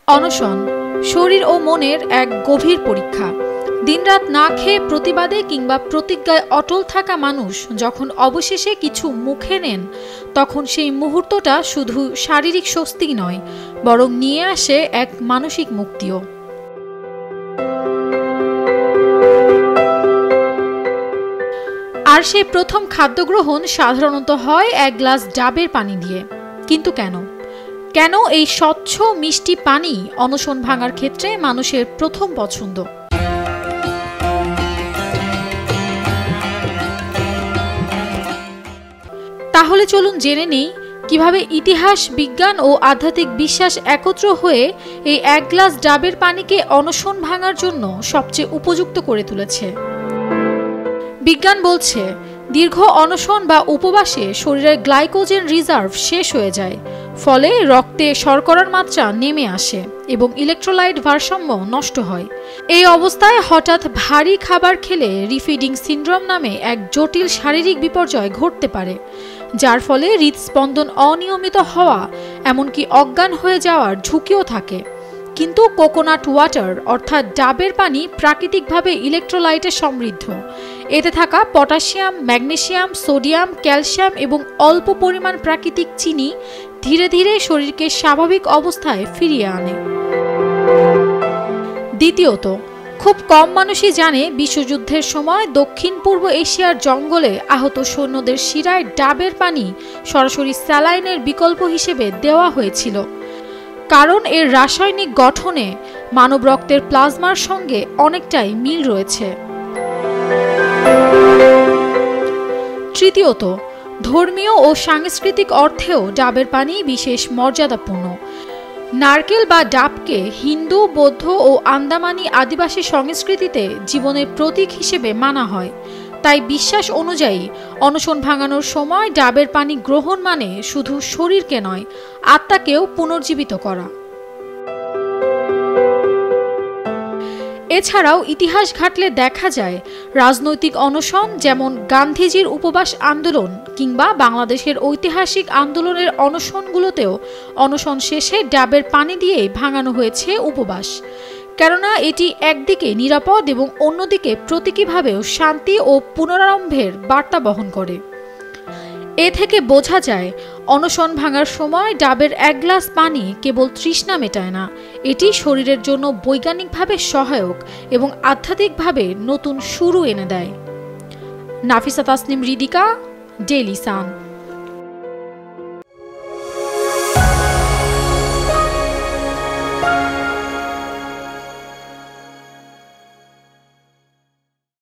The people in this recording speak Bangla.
অনশন শরীর ও মনের এক গভীর পরীক্ষা। দিনরাত না খেয়ে প্রতিবাদে কিংবা প্রতিজ্ঞায় অটল থাকা মানুষ যখন অবশেষে কিছু মুখে নেন, তখন সেই মুহূর্তটা শুধু শারীরিক স্বস্তি নয়, বরং নিয়ে আসে এক মানসিক মুক্তিও। আর সেই প্রথম খাদ্য গ্রহণ সাধারণত হয় এক গ্লাস ডাবের পানি দিয়ে। কিন্তু কেন এই স্বচ্ছ মিষ্টি পানি অনশন ভাঙার ক্ষেত্রে মানুষের প্রথম পছন্দ? তাহলে চলুন জেনে নেই কিভাবে ইতিহাস, বিজ্ঞান ও আধ্যাত্মিক বিশ্বাস একত্র হয়ে এই এক গ্লাস ডাবের পানিকে অনশন ভাঙার জন্য সবচেয়ে উপযুক্ত করে তুলেছে। বিজ্ঞান বলছে, দীর্ঘ অনশন বা উপবাসে শরীরের গ্লাইকোজেন রিজার্ভ শেষ হয়ে যায়, ফলে রক্তে শর্করার মাত্রা নেমে আসে এবং ইলেকট্রোলাইট ভারসাম্য নষ্ট হয়। এই অবস্থায় হঠাৎ ভারী খাবার খেলে রিফিডিং সিন্ড্রোম নামে এক জটিল শারীরিক বিপর্যয় ঘটতে পারে, যার ফলে হৃদস্পন্দন অনিয়মিত হওয়া, এমনকি অজ্ঞান হয়ে যাওয়ার ঝুঁকিও থাকে। কিন্তু কোকোনাট ওয়াটার অর্থাৎ ডাবের পানি প্রাকৃতিকভাবে ইলেকট্রোলাইটে সমৃদ্ধ। এতে থাকা পটাশিয়াম, ম্যাগনেসিয়াম, সোডিয়াম, ক্যালসিয়াম এবং অল্প পরিমাণ প্রাকৃতিক চিনি ধীরে ধীরে শরীরকে স্বাভাবিক অবস্থায় ফিরিয়ে আনে। দ্বিতীয়ত, খুব কম মানুষই জানে বিশ্বযুদ্ধের সময় দক্ষিণ পূর্ব এশিয়ার জঙ্গলে আহত সৈন্যদের শিরায় ডাবের পানি সরাসরি স্যালাইনের বিকল্প হিসেবে দেওয়া হয়েছিল, কারণ এর রাসায়নিক গঠনে মানব রক্তের প্লাজমার সঙ্গে অনেকটাই মিল রয়েছে। তৃতীয়ত, ধর্মীয় ও সাংস্কৃতিক অর্থেও ডাবের পানি বিশেষ মর্যাদাপূর্ণ। নারকেল বা ডাবকে হিন্দু, বৌদ্ধ ও আন্দামানি আদিবাসী সংস্কৃতিতে জীবনের প্রতীক হিসেবে মানা হয়। তাই বিশ্বাস অনুযায়ী অনশন ভাঙানোর সময় ডাবের পানি গ্রহণ মানে শুধু শরীরকে নয়, আত্মাকেও পুনর্জীবিত করা। এছাড়াও ইতিহাস ঘাটলে দেখা যায়, রাজনৈতিক অনশন যেমন গান্ধীজির উপবাস আন্দোলন কিংবা বাংলাদেশের ঐতিহাসিক আন্দোলনের অনশনগুলোতেও অনশন শেষে ডাবের পানি দিয়েই ভাঙানো হয়েছে উপবাস। কেননা এটি একদিকে নিরাপদ এবং অন্যদিকে প্রতীকীভাবেও শান্তি ও পুনরারম্ভের বার্তা বহন করে। এ থেকে বোঝা যায়, অনশন ভাঙার সময় ডাবের এক গ্লাস পানি কেবল তৃষ্ণা মেটায় না, এটি শরীরের জন্য বৈজ্ঞানিকভাবে সহায়ক এবং আধ্যাত্মিকভাবে নতুন শুরু এনে দেয়। Nafisa Tasnim, Ridhika, Daily Sun.